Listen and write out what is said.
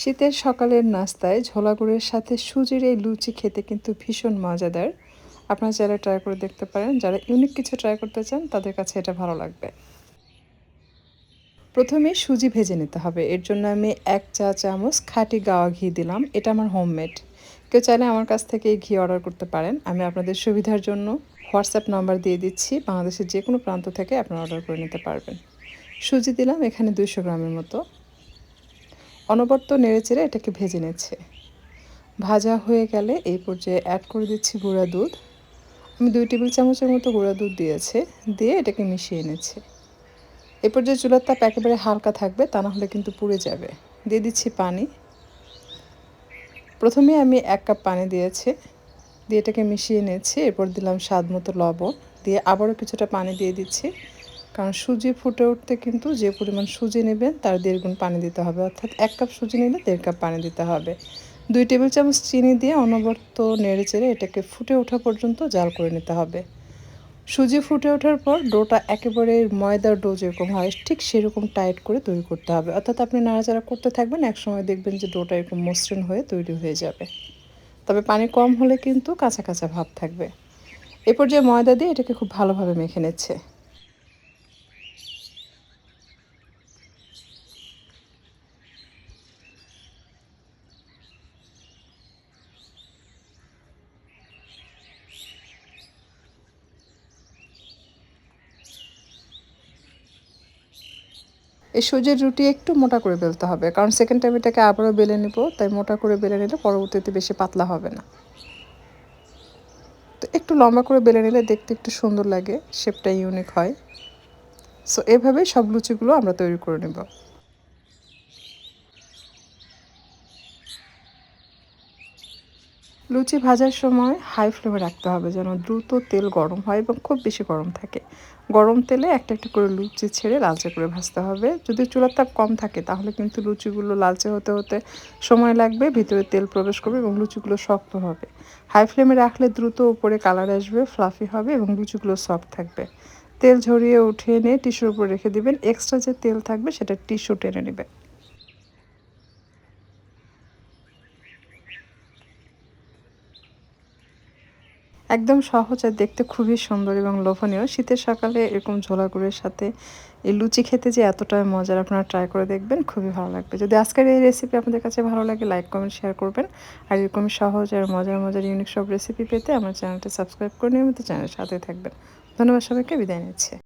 শীতের সকালের নাস্তায় ঝোলা গুড়ের সাথে সুজির এই লুচি খেতে কিন্তু ভীষণ মজাদার। আপনারা চাইলে ট্রাই করে দেখতে পারেন। যারা ইউনিক কিছু ট্রাই করতে চান তাদের কাছে এটা ভালো লাগবে। প্রথমে সুজি ভেজে নিতে হবে। এর জন্য আমি ১ চা চামচ খাঁটি গাওয়া ঘি দিলাম। এটা আমার হোমমেড। কেউ চাইলে আমার কাছ থেকে এই ঘি অর্ডার করতে পারেন। আমি আপনাদের সুবিধার জন্য হোয়াটসঅ্যাপ নাম্বার দিয়ে দিচ্ছি। বাংলাদেশের যে কোনো প্রান্ত থেকে আপনারা অর্ডার করে নিতে পারবেন। সুজি দিলাম এখানে ২০০ গ্রামের মতো। অনবরত নেড়েচেড়ে এটাকে ভেজে নিচ্ছে। ভাজা হয়ে গেলে এই পর্যায়ে অ্যাড করে দিচ্ছি গুঁড়া দুধ। আমি ২ টেবিল চামচের মতো গুঁড়া দুধ দিয়ে এটাকে মিশিয়ে নিচ্ছি। এই পর্যায়ে চুলার তাপ একেবারে হালকা থাকবে, তা না হলে কিন্তু পুড়ে যাবে। দিয়ে দিচ্ছি পানি। প্রথমে আমি ১ কাপ পানি দিয়েছি, দিয়ে এটাকে মিশিয়ে নিচ্ছি। এরপর দিলাম স্বাদ মতো লবণ, দিয়ে আবারও কিছুটা পানি দিয়ে দিচ্ছি। কারণ সুজি ফুটে উঠতে কিন্তু যে পরিমাণ সুজি নেবেন তার ১.৫ গুণ পানি দিতে হবে, অর্থাৎ ১ কাপ সুজি নিলে ১.৫ কাপ পানি দিতে হবে। ২ টেবিল চামচ চিনি দিয়ে অনবরত নেড়েচেড়ে এটাকে ফুটে ওঠা পর্যন্ত জাল করে নিতে হবে। সুজি ফুটে ওঠার পর ডোটা একেবারে ময়দার ডো যেরকম হয় ঠিক সেরকম টাইট করে তৈরি করতে হবে, অর্থাৎ আপনি নাড়াচাড়া করতে থাকবেন, একসময় দেখবেন যে ডোটা এরকম মসৃণ হয়ে তৈরি হয়ে যাবে। তবে পানি কম হলে কিন্তু কাঁচা কাঁচা ভাব থাকবে। এ পর্যায়ে ময়দা দিয়ে এটাকে খুব ভালোভাবে মেখে নিচ্ছে। এই সুজির রুটি একটু মোটা করে বেলতে হবে, কারণ সেকেন্ড টাইম এটাকে আবারও বেলে নিব, তাই মোটা করে বেলে নিলে পরবর্তীতে বেশি পাতলা হবে না। তো একটু লম্বা করে বেলে নিলে দেখতে একটু সুন্দর লাগে, শেপটা ইউনিক হয়। সো এভাবেই সব লুচিগুলো আমরা তৈরি করে নেব। লুচি ভাজার সময় হাই ফ্লেমে রাখতে হবে, যেন দ্রুত তেল গরম হয় এবং খুব বেশি গরম থাকে। গরম তেলে একটা একটা করে লুচি ছেড়ে লালচে করে ভাজতে হবে। যদি চুলার তাপ কম থাকে তাহলে কিন্তু লুচিগুলো লালচে হতে হতে সময় লাগবে, ভিতরে তেল প্রবেশ করবে এবং লুচিগুলো শক্ত হবে। হাই ফ্লেমে রাখলে দ্রুত উপরে কালার আসবে, ফ্লাফি হবে এবং লুচিগুলো সফট থাকবে। তেল ঝরিয়ে উঠিয়ে নিয়ে টিস্যুর উপর রেখে দিবেন। এক্সট্রা যে তেল থাকবে সেটা টিস্যু টেনে নেবে। একদম সহজ আর দেখতে খুবই সুন্দর এবং লোভনীয়। শীতের সকালে এরকম ঝোলা গুড়ের সাথে এই লুচি খেতে যে এতটা মজার, আপনারা ট্রাই করে দেখবেন, খুবই ভালো লাগবে। যদি আজকের এই রেসিপি আপনাদের কাছে ভালো লাগে লাইক কমেন্ট শেয়ার করবেন। আর এরকম সহজ আর মজার ইউনিক সব রেসিপি পেতে আমার চ্যানেলটা সাবস্ক্রাইব করে নিয়মিত চ্যানেলের সাথে থাকবেন। ধন্যবাদ, সবাইকে বিদায় নিচ্ছি।